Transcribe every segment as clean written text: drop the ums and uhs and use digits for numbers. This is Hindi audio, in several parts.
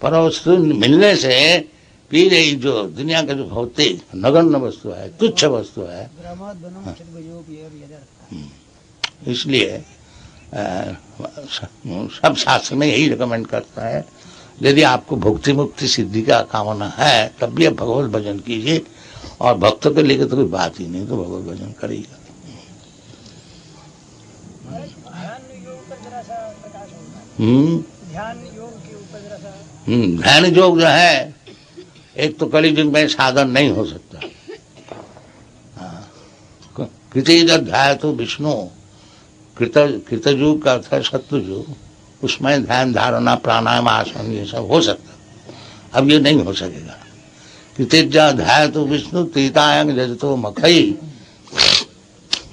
परवस्तु मिलने से फिर ये जो दुनिया का जो भौतिक नगण्य वस्तु है, तुच्छ वस्तु है, इसलिए सब शास्त्र में यही रिकमेंड करता है, यदि आपको भक्ति मुक्ति सिद्धि का कामना है तब भी आप भगवत भजन कीजिए, और भक्तों को लेकर तो कोई बात ही नहीं, तो भगवत भजन करेगा। ध्यान योग जो है, एक तो कलि युग में साधन नहीं हो सकता। कृतयुग तो विष्णु, कृतयुग का अर्थ है सत्युग, उसमें ध्यान धारणा प्राणायाम आसन ये सब हो सकता, अब ये नहीं हो सकेगा। कृतयुग तो विष्णु त्रेतायंग जजतो मखई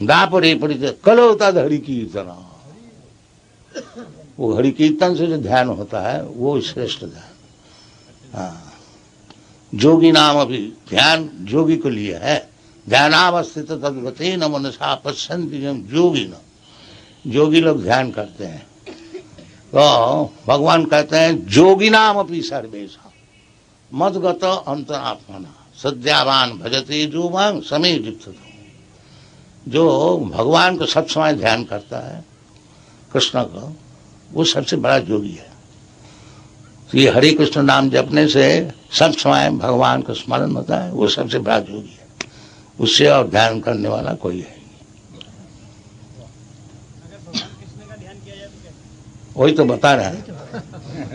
दापरे परिचय कलोता हरि कीर्तन, वो हरि कीर्तन से जो ध्यान होता है वो श्रेष्ठ ध्यान। जोगी नाम अभी ध्यान जोगी को लिए है, ध्यानावस्थित तद्गते न मनसा पश्यन्ति जोगी न, जोगी लोग ध्यान करते हैं। तो भगवान कहते हैं जोगी नाम अपनी सर्वेशा मदगत अंतरात्मना सद्यावान भजते जो मांग समय जिप्त, जो भगवान को सब समय ध्यान करता है, कृष्ण को, वो सबसे बड़ा जोगी है। तो ये हरे कृष्ण नाम जपने से सब समय भगवान का स्मरण होता है, वो सबसे बड़ा जोगी है, उससे और ध्यान करने वाला कोई है। वही तो बता रहे हैं,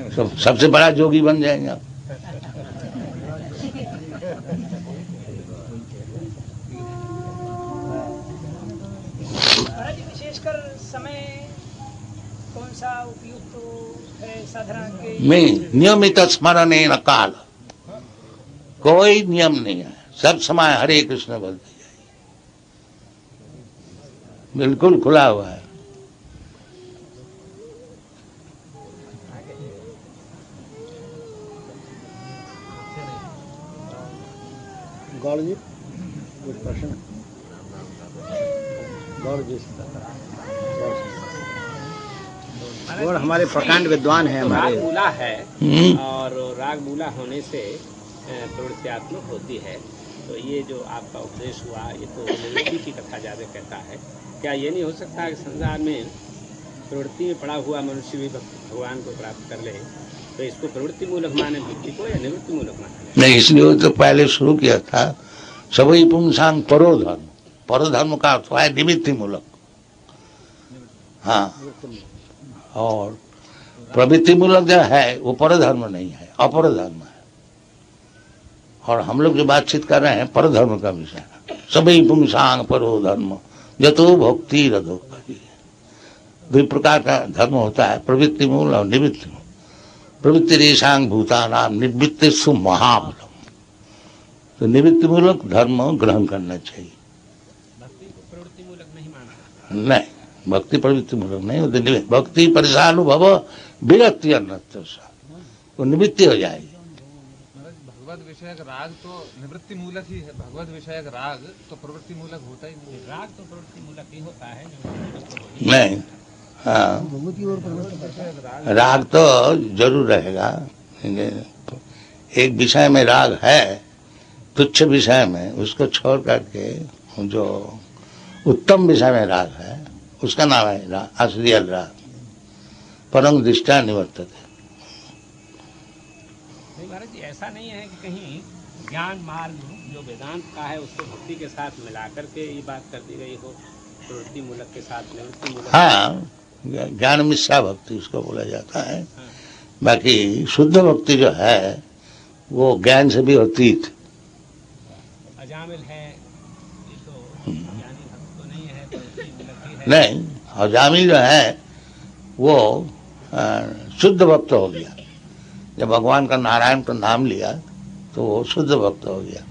तो सबसे बड़ा जोगी बन जाएंगे आप। विशेषकर समय कौन सा उपयुक्त है साधना के? में नियमित स्मरण न काल, कोई नियम नहीं है, सब समय हरे कृष्ण बोलते जाइए, बिल्कुल खुला हुआ है। गौड़ जी कुछ प्रश्न? गौड़ जी और हमारे प्रकांड विद्वान है, हमारे राग मूला है और राग मूला होने से प्रवृत्त्यात्मक होती है। तो ये जो आपका उपदेश हुआ ये तो निवृत्ति की कथा ज्यादा कहता है। क्या ये नहीं हो सकता कि संसार में प्रवृत्ति में पड़ा हुआ मनुष्य भी भगवान को प्राप्त कर ले, तो इसको प्रवृत्ति मूलक माने भक्ति को या निवृत्ति मूलक माने? नहीं, इसलिए तो पहले शुरू किया था सभी पुंसांग परो धर्म, परो धर्म का अर्थ है निवृत्ति मूलक। हाँ, और प्रवृत्ति मूलक जो है वो परधर्म नहीं है, अपर धर्म है। और हम लोग जो बातचीत कर रहे हैं परधर्म का विषय, सभी पुंसांग परो धर्म जतो भक्ति रधो। दो प्रकार का धर्म होता है, प्रवृत्ति मूल और निवृत्ति मूल। प्रवृत्ति रेशांग भूतानाम निवृत्ति सु महाबलम, तो निवृत्ति मूलक धर्म ग्रहण करना चाहिए। भक्ति को प्रवृत्ति मूलक नहीं माना? नहीं, भक्ति प्रवृत्ति मूलक नहीं होती। भक्ति परिसानुभव विरक्ति अन्यत्र, वो निवृत्ति हो जाएगी। भगवत विषयक राग तो निवृत्ति मूलक ही है, भगवत विषयक राग तो प्रवृत्ति मूलक होता ही नहीं। राग तो प्रवृत्ति मूलक ही होता है नहीं। हाँ, राग तो जरूर रहेगा। एक विषय में राग है, तुच्छ विषय में, उसको छोड़ करके जो उत्तम विषय में राग है उसका नाम है राग, असलियल राग, परम दृष्टा निवर्तते। महाराज जी, ऐसा नहीं है कि कहीं ज्ञान मार्ग जो वेदांत का है उसको भक्ति के साथ मिला करके ये बात कर दी गई हो, प्रवृत्ति मूलक के साथ निवृत्ति मूलक? हाँ, ज्ञान मिश्रा भक्ति उसको बोला जाता है। हाँ। बाकी शुद्ध भक्ति जो है वो ज्ञान से भी अतीत, अजामिल है, ये तो ज्ञानी भक्त तो नहीं है, प्रवृत्ति मूलक ही है। नहीं, अजामिल जो है वो शुद्ध भक्त हो गया। जब भगवान का नारायण का नाम लिया तो वो शुद्ध भक्त हो गया।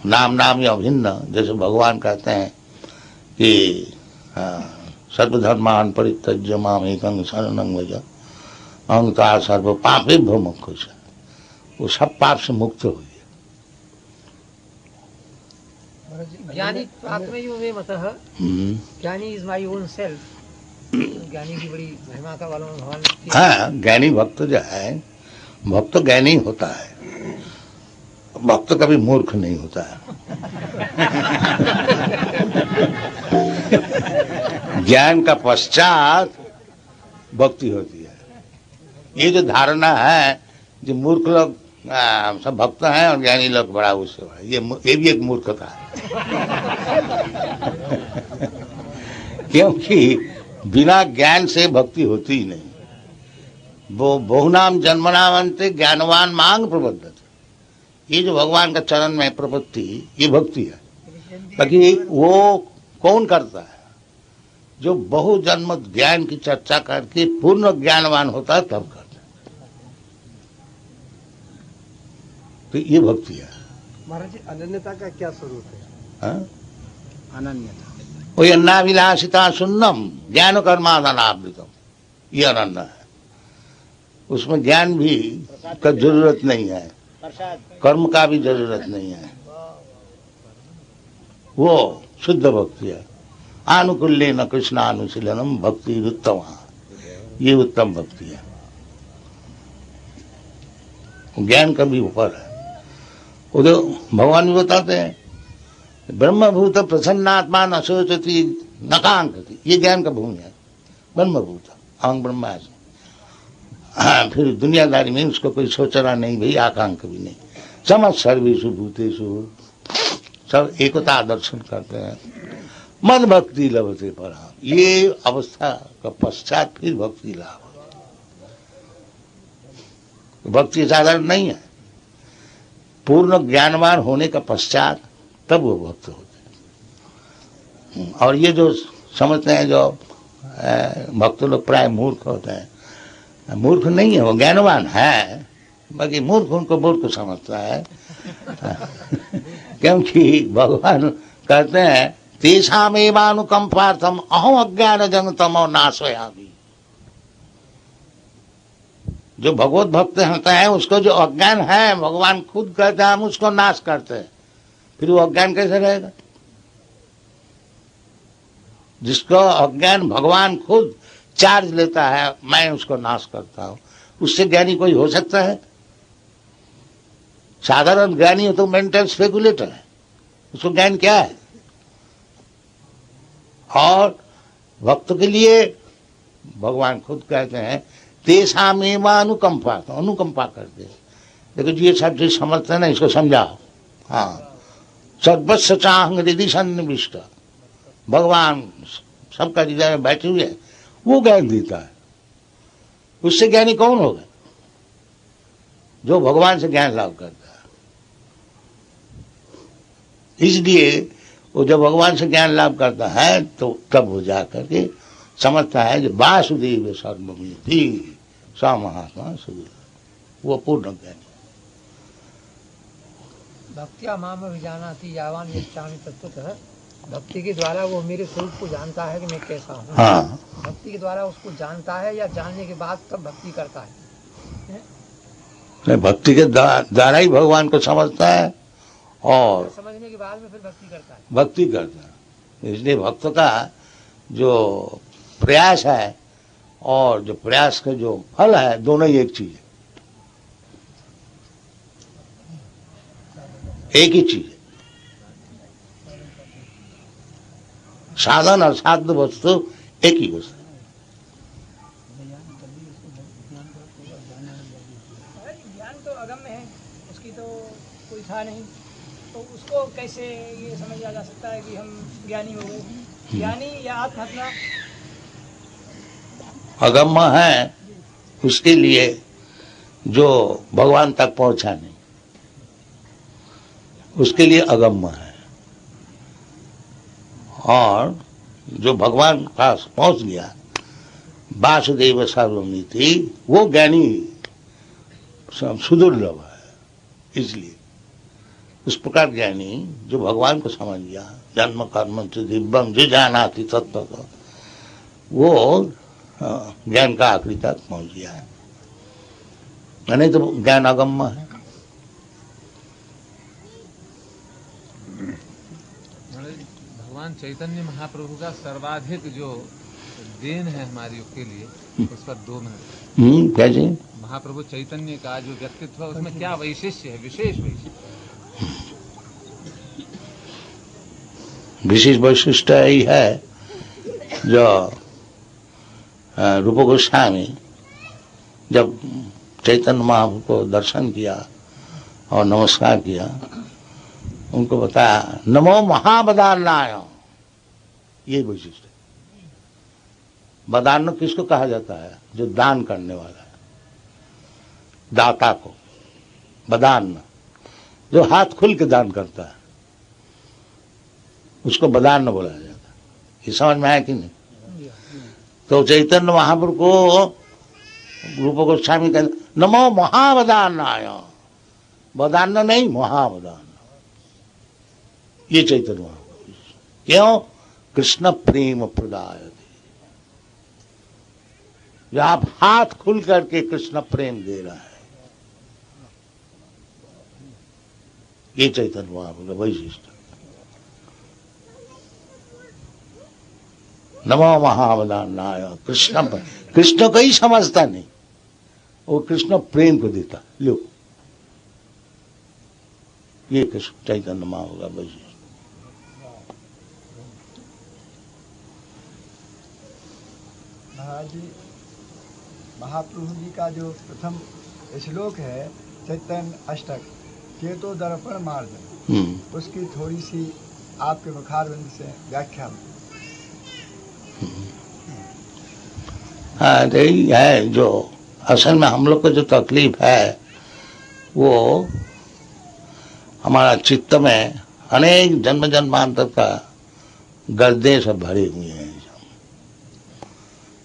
नाम नाम या भिन्न, जैसे भगवान कहते हैं कि सर्वधर्मान परित्यज्य माम एकं शरणं व्रज अहंकार सर्व पापेभ्यो मोक्ष, वो सब पाप से मुक्त हो गया। ज्ञानी आत्मयो में मतः, ज्ञानी इज माय ओन सेल्फ। ज्ञानी की बड़ी महिमा का वालों भगवान। हाँ, ज्ञानी भक्त जो है भक्त ज्ञानी होता है, भक्त कभी मूर्ख नहीं होता है। ज्ञान का पश्चात भक्ति होती है। ये जो धारणा है जो मूर्ख लोग सब भक्त हैं और ज्ञानी लोग बड़ा उससे बड़ा, ये भी एक मूर्खता है। क्योंकि बिना ज्ञान से भक्ति होती ही नहीं। वो बहुनाम जन्मनामंते ज्ञानवान मांग प्रबद्धते, ये जो भगवान का चरण में प्रपत्ति, ये भक्ति है। बाकी वो कौन करता है? जो बहु जन्म ज्ञान की चर्चा करके पूर्ण ज्ञानवान होता है तब करता है, तो ये भक्ति है। महाराज जी, अनन्यता का क्या स्वरूप है? हाँ? अनन्यता वही अन्नाभिलाषिता सुन्नम ज्ञान कर्मादनावृतम, ये अनन्य है। उसमें ज्ञान भी का जरूरत नहीं है, कर्म का भी जरूरत नहीं है। वो शुद्ध भक्ति है। आनुकूल्येन कृष्णानुशीलनम भक्ति उत्तम, ये उत्तम भक्ति है। ज्ञान का भी ऊपर है। वो तो भगवान भी बताते हैं, ब्रह्मभूत प्रसन्नात्मा न सोचती न कांक्षति, ये ज्ञान का भूमि है। ब्रह्मभूत अहं ब्रह्मास्मि, फिर दुनियादारी में उसको कोई सोचना नहीं भाई, आकांक्षा भी नहीं। समझ सर्वेषु भूतेषु, सब एकता दर्शन करते हैं। मद भक्ति लभते परा, ये अवस्था का पश्चात फिर भक्ति लाभ। भक्ति साधारण नहीं है, पूर्ण ज्ञानवान होने का पश्चात तब वो भक्त होते हैं। और ये जो समझते हैं, जो भक्त लोग प्राय मूर्ख होते हैं, मूर्ख नहीं है, वो ज्ञानवान है, बाकी मूर्ख उनको मूर्ख समझता है। क्योंकि भगवान कहते हैं तेषामेवानुकंपार्थम अहम अज्ञान जंगतमो नाशयामि। जो भगवत भक्त होता है उसको जो अज्ञान है, भगवान खुद कहते हैं हम उसको नाश करते हैं। फिर वो अज्ञान कैसे रहेगा? जिसको अज्ञान भगवान खुद चार्ज लेता है, मैं उसको नाश करता हूं, उससे ज्ञानी कोई हो सकता है? साधारण ज्ञानी हो तो मेंटल स्पेकुलेटर है, उसको ज्ञान क्या है? और भक्त के लिए भगवान खुद कहते हैं तेषामेव अनुकंपा, तो अनुकंपा करते हैं। देखो जी, ये सब चीज समझते हैं ना, इसको समझाओ। हाँ, सर्वस्व चाहंग हृदय सन्निविष्ट, भगवान सबका हृदय में बैठे हुए हैं, वो ज्ञान देता है। उससे ज्ञानी कौन होगा? जो भगवान से ज्ञान लाभ करता है। इसलिए वो जब भगवान से ज्ञान लाभ करता है तो तब वो जा करके समझता है जो वासुदेव सर्वमिति स महात्मा सुदेव, वो पूर्ण ज्ञानी। भक्त्या माम विजानाति यावान यच्छामि तत्त्वतः, भक्ति के द्वारा वो मेरे स्वरूप को जानता है कि मैं कैसा हूँ। हाँ, भक्ति के द्वारा उसको जानता है या जानने के बाद तब भक्ति करता है? भक्ति के द्वारा ही भगवान को समझता है और समझने के बाद में फिर भक्ति करता है। भक्ति करता है। इसलिए भक्त का जो प्रयास है और जो प्रयास का जो फल है, दोनों ही एक चीज है, एक ही चीज है। साधन और साध्य वस्तु एक ही वस्तु। ज्ञान तो अगम्य है, उसकी तो कोई था नहीं, तो उसको कैसे ये समझ लिया जा सकता है कि हम ज्ञानी हो गए? ज्ञानी या आत्महत्या अगम्य है उसके लिए जो भगवान तक पहुंचा नहीं, उसके लिए अगम्य है। और जो भगवान पास पहुंच गया, वासुदेव सर्वमिति, वो ज्ञानी सुदुर्लभ है। इसलिए उस प्रकार ज्ञानी जो भगवान को समझ गया, जन्म कर्म से दिव्यम जो जानाति तत्व, वो ज्ञान का आखिरी तक पहुंच गया है। नहीं तो ज्ञान अगम्य है। भगवान चैतन्य महाप्रभु का सर्वाधिक जो देन है हमारे युग के लिए, उस पर 2 मिनट। कैसे? महाप्रभु चैतन्य का जो व्यक्तित्व है उसमें क्या वैशिष्ट है, विशेष वैशिष्ट? विशेष वैशिष्ट यही है जो रूप गोस्वामी जब चैतन्य महाप्रभु को दर्शन किया और नमस्कार किया, उनको बताया नमो महावदान्नाय, ये वैशिष्ट है। वदान्न किसको कहा जाता है? जो दान करने वाला है, दाता को वदान्न, जो हाथ खुल के दान करता है उसको वदान्न बोला जाता है। ये समझ में आया कि नहीं? तो चैतन्य महाप्रभु को रूप गोस्वामी कहते नमो महावदान्नाय, वदान्न नहीं महावदान्न, ये चैतन्य महाप्रभु। क्यों? कृष्ण प्रेम प्रदायते, जो आप हाथ खुल करके कृष्ण प्रेम दे रहा है, ये चैतन्य महाप्रभु का वैशिष्ट। नमो महावदान्नाय, कृष्ण को ही समझता नहीं, वो कृष्ण प्रेम को देता। लो, ये कृष्ण चैतन्य महाप्रभु का वैशिष्ट। महाराज जी, महाप्रभु जी का जो प्रथम श्लोक है चैतन्य अष्टक चेतो दर्पण मार्जन, उसकी थोड़ी सी आपके मुखारविंद से व्याख्या। हाँ, यही है जो असल में हम लोग को जो तकलीफ है वो हमारा चित्त में अनेक जन्म जन्मांतर का गर्दे से भरे हुए हैं,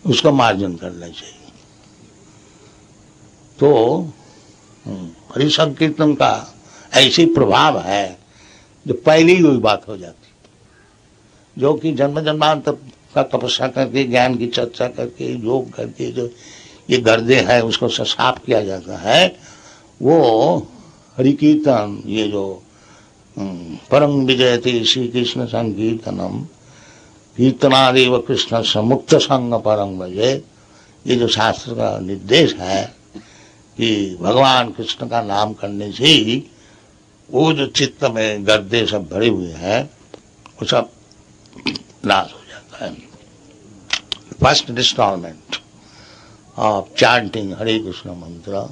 उसको मार्जन करना चाहिए। तो हरि संकीर्तन का ऐसी प्रभाव है जो पहले ही वही बात हो जाती, जो कि जन्म जन्मांतर का तपस्या करके, ज्ञान की चर्चा करके, योग करके जो ये गर्दे है उसको साफ किया जाता है। वो हरि कीर्तन, ये जो परम विजयते श्री कृष्ण संकीर्तनम कीर्तनादेव कृष्ण समुक्त संग परम भजे, ये जो शास्त्र का निर्देश है कि भगवान कृष्ण का नाम करने से ही वो जो चित्त में गर्दे सब भरे हुए हैं वो सब नाश हो जाता है। फर्स्ट इंस्टॉलमेंट ऑफ चांटिंग हरे कृष्ण मंत्र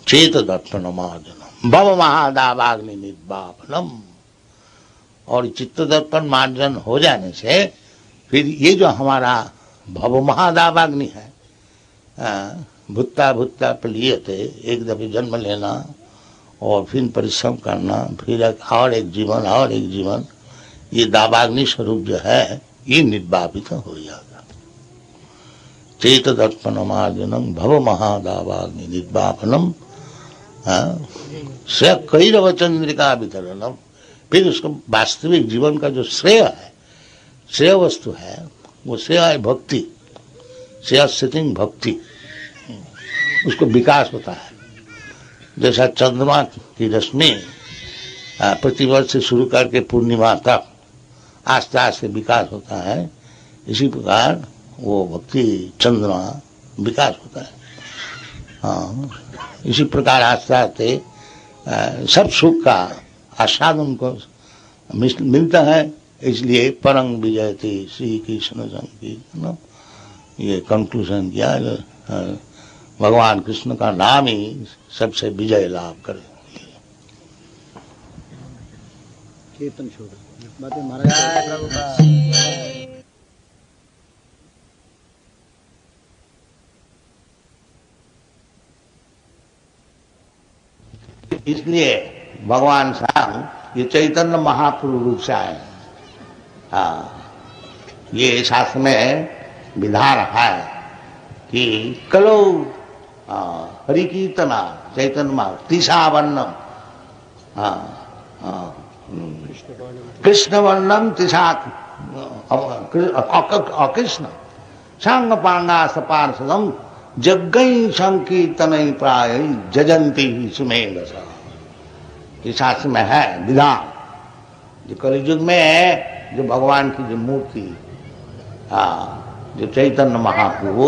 चेत दर्पण मार्जनम भव महादावाग्नि निर्वापनम, और चित्त दर्पण मार्जन हो जाने से फिर ये जो हमारा भव महादावाग्नि है, भुत्ता भुत्ता प्लियते, एक दफे जन्म लेना और फिर परिश्रम करना, फिर और एक जीवन और एक जीवन, ये दावाग्नि स्वरूप जो है ये निर्वापित हो जाता। चेत दर्पण मार्जनम भव महादावाग्नि निर्वापनम श्रेय कैरव चंद्रिका वितरणम, फिर उसको वास्तविक जीवन का जो श्रेय है, श्रेय वस्तु है, वो श्रेय है भक्ति, श्रेय सिटिंग भक्ति, उसको विकास होता है। जैसा चंद्रमा की रश्मि प्रतिवर्ष से शुरू करके पूर्णिमा तक आस्ते आस्ते विकास होता है, इसी प्रकार वो भक्ति चंद्रमा विकास होता है। हाँ, इसी प्रकार आस्ते आस्ते सब सुख का आस्वाद उनको मिलता है। इसलिए परम विजयते श्री कृष्ण संकीर्तन, ये कंक्लूजन किया, भगवान कृष्ण का नाम ही सबसे विजय लाभ करे। कीर्तन छोड़ बातें महाराज। इसलिए भगवान श्याम ये चैतन्य महाप्रभु रूप से आए। हाँ, ये शास्त्र में विधान है कि कलो हरि कीर्तना चैतन्य महा तिसावर्णम, कृष्ण वर्णम तिसा अकृष्ण सांग पांगास पार्षदम जग्गई संकीर्तन प्राय जजंती ही सुमेर। ये शास्त्र में है विधान। जो कलयुग में जो भगवान की जो मूर्ति हाँ, जो चैतन्य महाप्रभु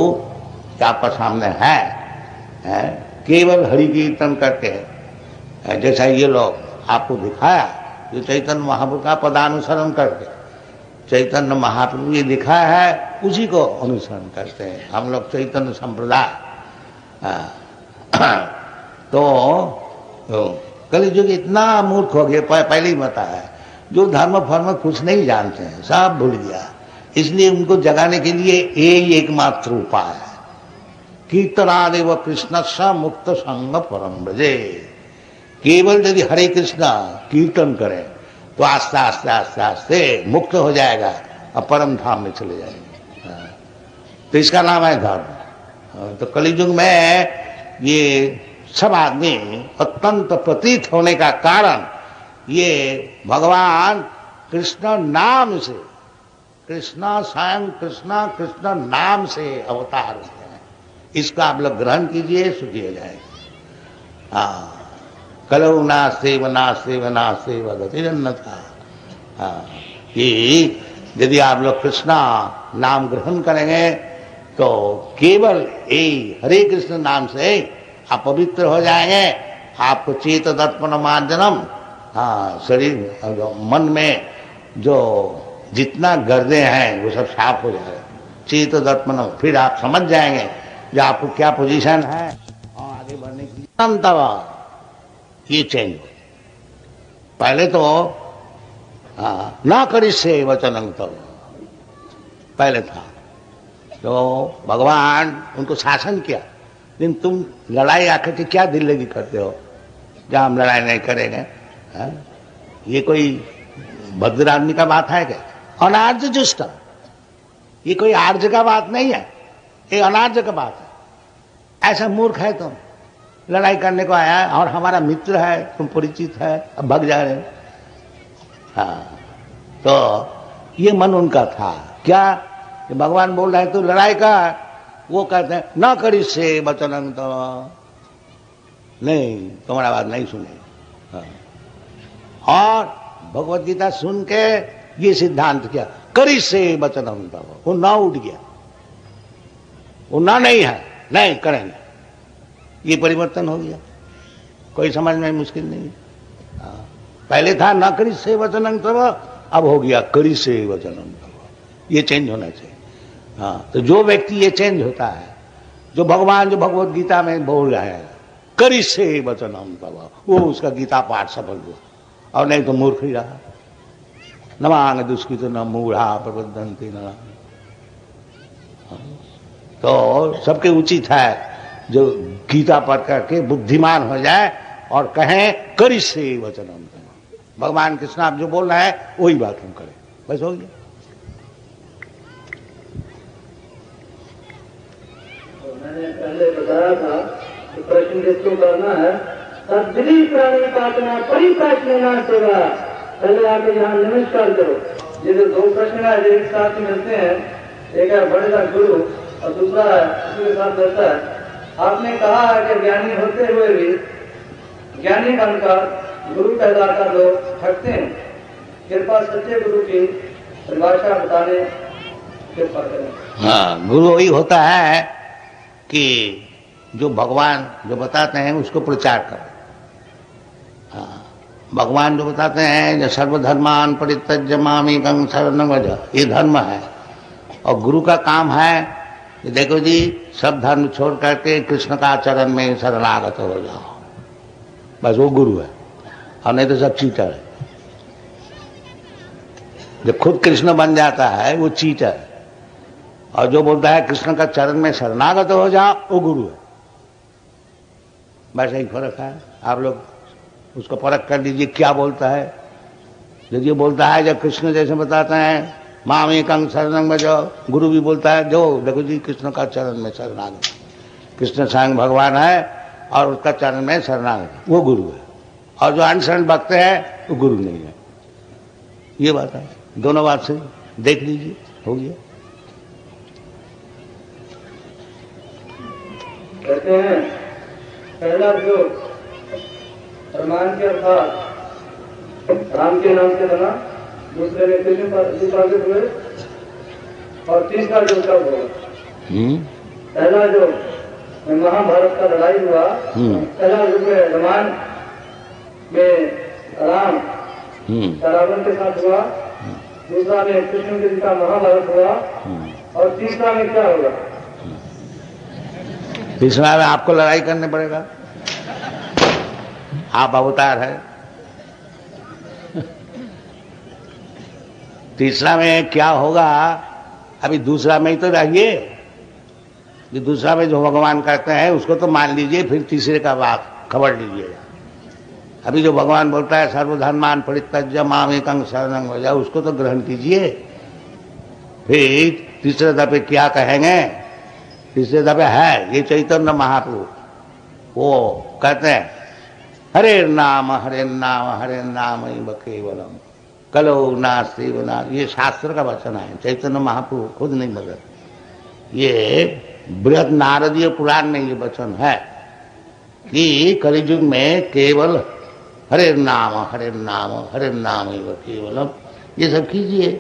आपका सामने है केवल हरि कीर्तन करके, जैसा ये लोग आपको दिखाया, जो चैतन्य महाप्रभु का पदानुसरण करके, चैतन्य महाप्रभु ये दिखाया है उसी को अनुसरण करते हैं हम लोग चैतन्य संप्रदाय। तो कलियुग इतना मूर्ख हो गया, पहले ही बताया, जो धर्म फर्म कुछ नहीं जानते हैं, सब भूल गया। इसलिए उनको जगाने के लिए यही एकमात्र उपाय है, कीर्तनादेव कृष्ण स मुक्त संग परम ब्रजे। केवल यदि हरे कृष्ण कीर्तन करें तो आस्ते आस्ते आस्ते आस्ते मुक्त हो जाएगा और परम धाम में चले जाएंगे। तो इसका नाम है धर्म। तो कलियुग में ये सब आदमी अत्यंत प्रतीत होने का कारण ये भगवान कृष्ण नाम से, कृष्ण स्वयं कृष्ण नाम से अवतार होते हैं। इसका आप लोग ग्रहण कीजिए, सुखिए जाएगा। हाँ, कलौ नास्ते वनास्ते वनास्ते वगतिरन्नथा। कि यदि आप लोग कृष्णा नाम ग्रहण करेंगे तो केवल यही हरे कृष्ण नाम से आप पवित्र हो जाएंगे। आपको चेत दर्पण मार्जनम, हाँ, शरीर मन में जो जितना गर्दे हैं वो सब साफ हो जाएगा। चेत दर्पण, फिर आप समझ जाएंगे जो आपको क्या पोजीशन है और आगे बढ़ने की अंतवा ये चेंज हो। पहले तो ना करी से वचन तो पहले था, तो भगवान उनको शासन किया, लेकिन तुम लड़ाई आकर के क्या दिल लगी करते हो, जहां हम लड़ाई नहीं करेंगे। ये कोई भद्र आदमी का बात है क्या? अनार्ज जुष्ट, ये कोई आर्ज का बात नहीं है, ये अनार्ज का बात है। ऐसा मूर्ख है तुम, लड़ाई करने को आया और हमारा मित्र है, तुम परिचित है, अब भाग जा रहे हो। हाँ, तो ये मन उनका था क्या, भगवान बोल रहे हैं तो लड़ाई का, वो कहते हैं न करी से वचन, तो नहीं, तुम्हारा बात नहीं सुने। हाँ। और भगवत गीता सुन के ये सिद्धांत किया, करी से वचन, वो ना उठ गया, वो ना नहीं है, नहीं करेंगे, ये परिवर्तन हो गया। कोई समझ में मुश्किल नहीं। पहले था न करी से वचन तब, अब हो गया करी से वचन तब। ये चेंज होना चाहिए। हाँ, तो जो व्यक्ति ये चेंज होता है, जो भगवान जो भगवत गीता में बोल रहा है करी से वचन तब, वो उसका गीता पाठ सफल हुआ, और नहीं तो मूर्ख ही रहा। न मांग दुष्कृत न मूढ़ा प्रबंधनती न। तो सबके उचित है जो गीता पढ़ करके बुद्धिमान हो जाए और कहें करी से वचन, भगवान कृष्ण आप जो बोल रहे हैं वही बात हम करें, बस हो गया। तो मैंने पहले बताया था कि प्रश्न जिसको करना है, सद्गुणी प्राणी पातना परिप्रश्न सेवा, पहले आके यहाँ नमस्कार करो। ये जो दो प्रश्न है जो एक साथ मिलते हैं, एक है बड़े गुरु और दूसरा है उसके साथ रहता है। आपने कहा है कि ज्ञानी होते हुए भी ज्ञानी बनकर गुरु कहलाकर लोग ठगते हैं। कृपा सच्चे गुरु की परिभाषा बताने कृपा करें। हाँ, गुरु वही होता है कि जो भगवान जो बताते हैं उसको प्रचार करो। हाँ, भगवान जो बताते हैं जो सर्वधर्मान परित्यज्य मामेकं शरणं व्रज, ये धर्म है। और गुरु का काम है कि देखो जी सब धर्म छोड़ करके कृष्ण का चरण में शरणागत हो जाओ, बस वो गुरु है। और नहीं तो सब चीटर है। जब खुद कृष्ण बन जाता है वो चीटर है, और जो बोलता है कृष्ण का चरण में शरणागत हो जाओ वो गुरु है। बस यही फर्क है। आप लोग उसको परख कर लीजिए क्या बोलता है। यदि ये बोलता है जब कृष्ण जैसे बताते हैं मामेकं शरणं व्रज, गुरु भी बोलता है जो देखो जी कृष्ण का चरण में शरणागत, कृष्ण स्वयं भगवान है और उसका चरण में शरणागत, वो गुरु है। और जो अनशरण भक्त है वो गुरु नहीं है। ये बात है, दोनों बात से देख लीजिए, हो गया। कहते हैं पहला जो प्रमाण के अर्थात राम के नाम से बना, दूसरे में कृष्ण पर हुए, और तीसरा जो कब होगा? पहला जो महाभारत का लड़ाई हुआ, पहला युग में रामायण में राम रावण के साथ हुआ, दूसरा में कृष्ण जी का महाभारत हुआ, और तीसरा में क्या होगा? तीसरा में आपको लड़ाई करने पड़ेगा, आप अवतार है। तीसरा में क्या होगा? अभी दूसरा में ही तो रहिए, कि दूसरा में जो भगवान कहते हैं उसको तो मान लीजिए, फिर तीसरे का बात खबर लीजिएगा। अभी जो भगवान बोलता है सर्वधर्मान परित्यज्य माम एकं शरणं व्रज, उसको तो ग्रहण कीजिए। फिर तीसरे दफे क्या कहेंगे? तीसरे दफे है ये चैतन्य महाप्रभु, वो कहते हैं हरे नाम हरे नाम हरे नाम केवलम कलो नास्ति बना। ये शास्त्र का वचन है, चैतन्य महाप्रभु खुद नहीं बदल, ये बृहद नारदीय पुराण में ये वचन है कि कलियुग में केवल हरे नाम हरे नाम हरे नाम केवलम, ये सब कीजिए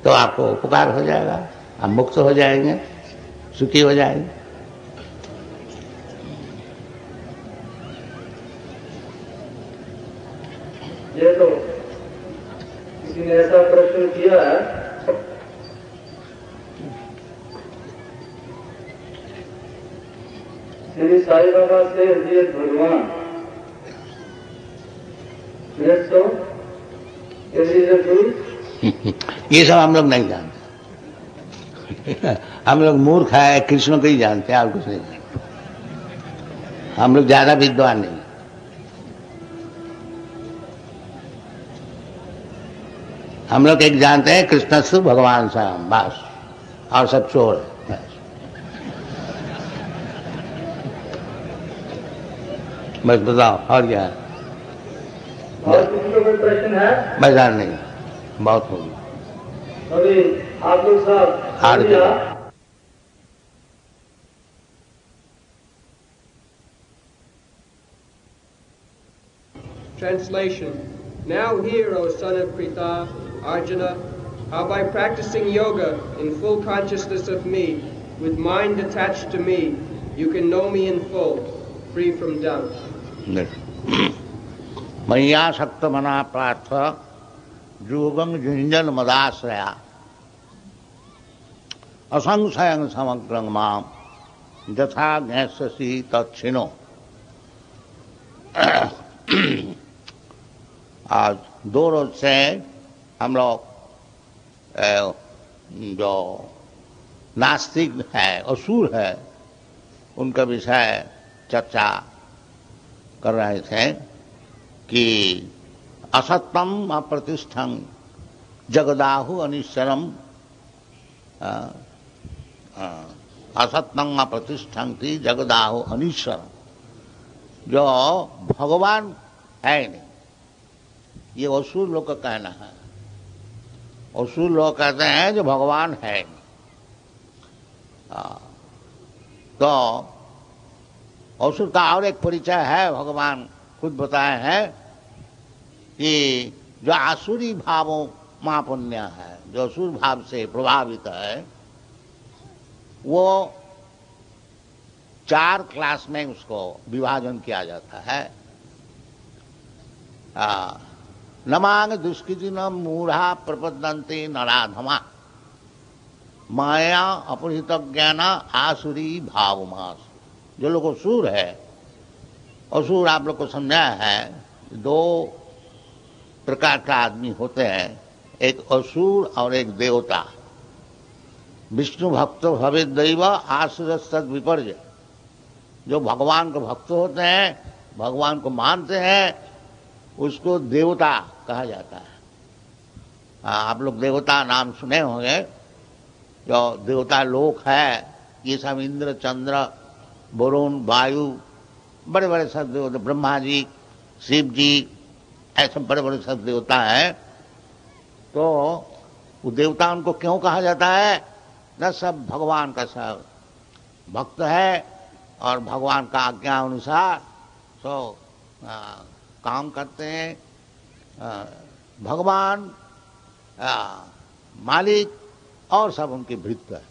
तो आपको उपकार हो जाएगा, आप मुक्त हो जाएंगे, सुखी हो जाएंगे। ये तो किसी ने ऐसा प्रश्न किया है, श्री साई बाबा से ये भगवान ये सब हम लोग नहीं जानते। हम लोग मूर्ख है, कृष्ण को ही जानते हैं, और कुछ नहीं जानते। हम लोग ज्यादा विद्वान नहीं। हम लोग एक जानते हैं कृष्णस्तु भगवान श्याम, बस, और सब चोर है। बस बताओ और क्या है? और किसी को कोई प्रश्न है? बाजार नहीं, बहुत हो गया। अभी आप लोग साहब हार गया। Translation. Now hear, O son of Pritha, Arjuna, how by practicing yoga in full consciousness of me, with mind attached to me, you can know me in full, free from doubt. मैया शक्त मना पार्थ योगं युञ्जन मदाश्रया असंशयं समग्रं माम यथा ज्ञास्यसि तच्छिनो। आज 2 रोज से हम लोग जो नास्तिक है, असुर है, उनका विषय चर्चा कर रहे थे कि असत्यम अप्रतिष्ठं जगदाहु अनिश्चरम, असत्यम अप्रतिष्ठं थी जगदाहु अनिश्चरम। जो भगवान है नहीं, ये असुर लोग का कहना है। असुर लोग कहते हैं जो भगवान है नहीं। तो असुर का और एक परिचय है, भगवान खुद बताए हैं कि जो आसुरी भावों महापुण्य है, जो असुर भाव से प्रभावित है, वो 4 क्लास में उसको विभाजन किया जाता है। नमांग दुष्कृतिन मूढ़ा प्रपद्यन्ते नराधमा माया अपहृत ज्ञान आसुरी भावमास। जो लोग असुर है, असुर आप लोग को समझाया है, 2 प्रकार का आदमी होते हैं, एक असुर और एक देवता। विष्णु भक्त भवे दैव आसुरस्तद विपर्य। जो भगवान के भक्त होते हैं, भगवान को मानते हैं, उसको देवता कहा जाता है। आप लोग देवता नाम सुने होंगे। जो देवता लोक है, ये सब इंद्र, चंद्र, वरुण, वायु, बड़े बड़े सब देवता, ब्रह्मा जी, शिव जी, ऐसे बड़े बड़े सब देवता हैं। तो वो देवता उनको क्यों कहा जाता है? न सब भगवान का सब भक्त है और भगवान का आज्ञा अनुसार काम करते हैं। भगवान मालिक और सब उनके भृत्य है।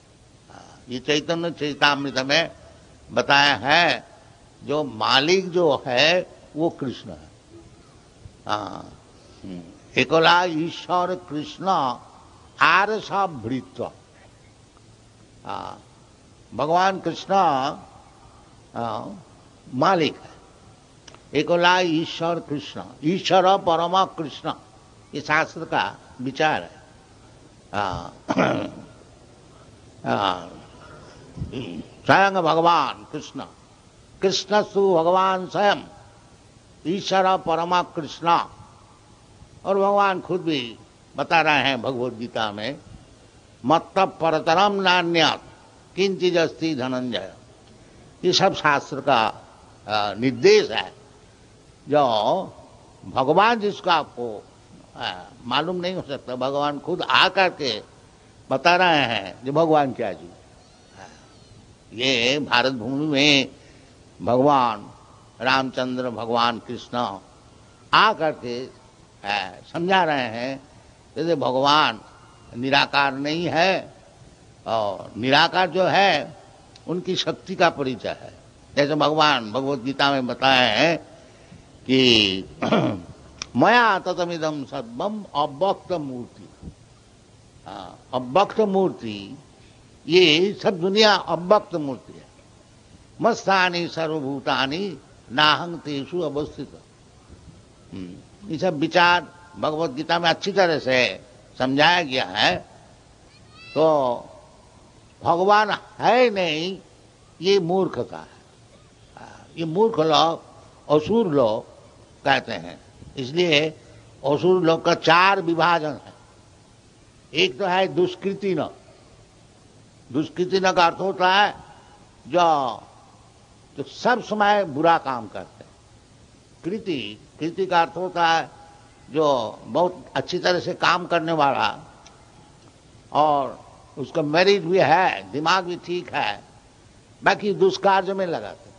ये चैतन्य चैतामृत में बताया है, जो मालिक जो है वो कृष्ण है। एकला ईश्वर कृष्ण आर सब भृत्य। भगवान कृष्ण मालिक है। एकला ईश्वर कृष्ण, ईश्वर परमा कृष्ण, ये शास्त्र का विचार है। स्वयं भगवान कृष्ण, कृष्णस्तु भगवान स्वयं ईश्वर परमा कृष्ण। और भगवान खुद भी बता रहे हैं भगवद गीता में, मत्त परतरम नान्यत् किंचित् अस्ति धनंजय। ये सब शास्त्र का निर्देश है। जो भगवान जिसको आपको मालूम नहीं हो सकता, भगवान खुद आकर के बता रहे हैं कि भगवान क्या जी। ये भारत भूमि में भगवान रामचंद्र, भगवान कृष्ण आकर के समझा रहे हैं जैसे भगवान निराकार नहीं है, और निराकार जो है उनकी शक्ति का परिचय है। जैसे भगवान भगवद गीता में बताए हैं कि मया ततमिदं सर्वम अव्यक्त मूर्ति। अव्यक्त मूर्ति, ये सब दुनिया अव्यक्त मूर्ति है। मस्तानि सर्वभूतानि नाहं तेषु अवस्थित। ये सब विचार भगवद गीता में अच्छी तरह से समझाया गया है। तो भगवान है नहीं, ये मूर्खता है। ये मूर्ख लोग, असुर लोग कहते हैं। इसलिए असुर लोग का 4 विभाजन है। एक तो है दुष्कृति न। दुष्कृति न का अर्थ होता है जो सब समय बुरा काम करते हैं। कृति का अर्थ होता है जो बहुत अच्छी तरह से काम करने वाला, और उसका मेरिट भी है, दिमाग भी ठीक है, बाकी दुष्कार्य में लगाते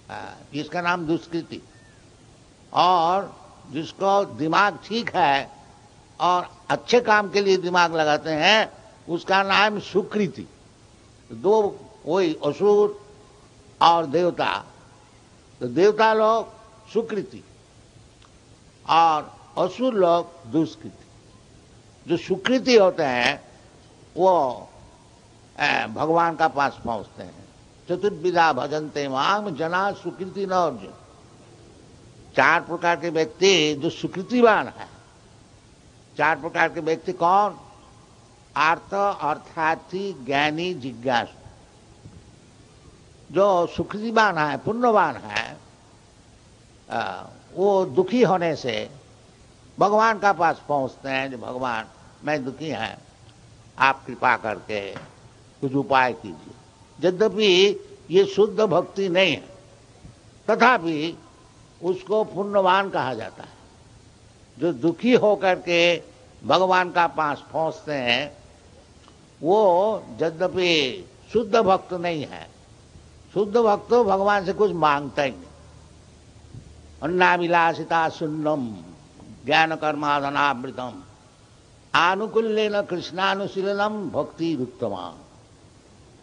हैं। इसका नाम दुष्कृति। और जिसको दिमाग ठीक है और अच्छे काम के लिए दिमाग लगाते हैं, उसका नाम सुकृति। दो, कोई असुर और देवता। तो देवता लोग सुकृति और असुर लोग दुष्कृति। जो सुकृति होते हैं वो भगवान का पास पहुंचते हैं। चतुर्विधा भजन्ते माम जना सुकृति न अर्जुन। 4 प्रकार के व्यक्ति जो सुकृतिवान है। 4 प्रकार के व्यक्ति कौन? आर्थ, अर्थार्थी, ज्ञानी, जिज्ञासु। जो सुकृतिवान है, पुण्यवान है, वो दुखी होने से भगवान का पास पहुंचते हैं। जो भगवान मैं दुखी है, आप कृपा करके कुछ उपाय कीजिए। यद्यपि ये शुद्ध भक्ति नहीं है, तथापि उसको पुण्यवान कहा जाता है। जो दुखी होकर के भगवान का पास पहुंचते हैं, वो यद्यपि शुद्ध भक्त नहीं है। शुद्ध भक्त तो भगवान से कुछ मांगता ही नहीं। अन्नाभिलाषिता शून्यम ज्ञान कर्माधनावृतम आनुकूल्येन कृष्णानुशीलनम भक्ति उत्तमा।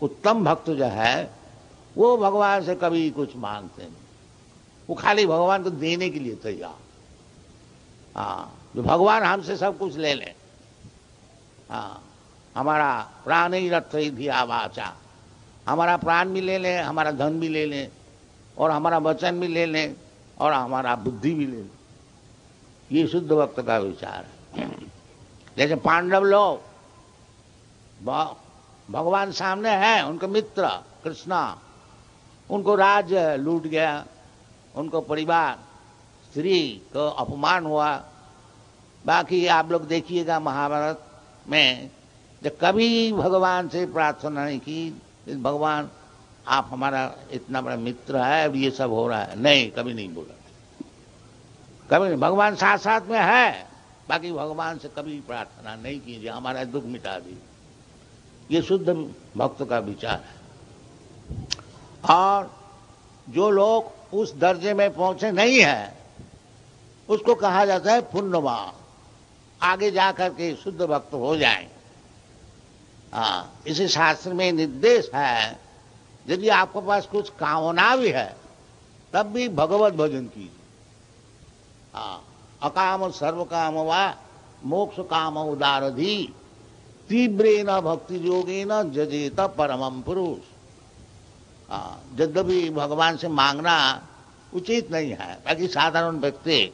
उत्तम भक्त जो है वो भगवान से कभी कुछ मांगते नहीं। वो खाली भगवान को देने के लिए तैयार। जो भगवान हमसे सब कुछ ले लें। हमारा प्राण ही रथ ही वाचा। हमारा प्राण भी ले लें, हमारा धन भी ले लें, और हमारा वचन भी ले लें, और हमारा बुद्धि भी ले लें। ये शुद्ध भक्त का विचार है। जैसे पांडव लोग भगवान सामने हैं, उनके मित्र कृष्णा, उनको राज्य लूट गया, उनको परिवार स्त्री को अपमान हुआ। बाकी आप लोग देखिएगा महाभारत में, जब कभी भगवान से प्रार्थना नहीं की भगवान आप हमारा इतना बड़ा मित्र है, अब ये सब हो रहा है, नहीं, कभी नहीं बोला। कभी नहीं। भगवान साथ साथ में है, बाकी भगवान से कभी प्रार्थना नहीं कीजिए हमारा दुख मिटा दीजिए। ये शुद्ध भक्त का विचार है। और जो लोग उस दर्जे में पहुंचे नहीं है, उसको कहा जाता है पुण्यवान। आगे जाकर के शुद्ध भक्त हो जाएं। हाँ, इसी शास्त्र में निर्देश है, यदि आपके पास कुछ कामना भी है तब भी भगवत भजन कीजिए। हाँ, अकाम सर्व काम वा मोक्ष काम उदारधि तीव्रेण भक्ति योगेन जजेत परमं पुरुष। यद्यपि भगवान से मांगना उचित नहीं है, ताकि साधारण व्यक्ति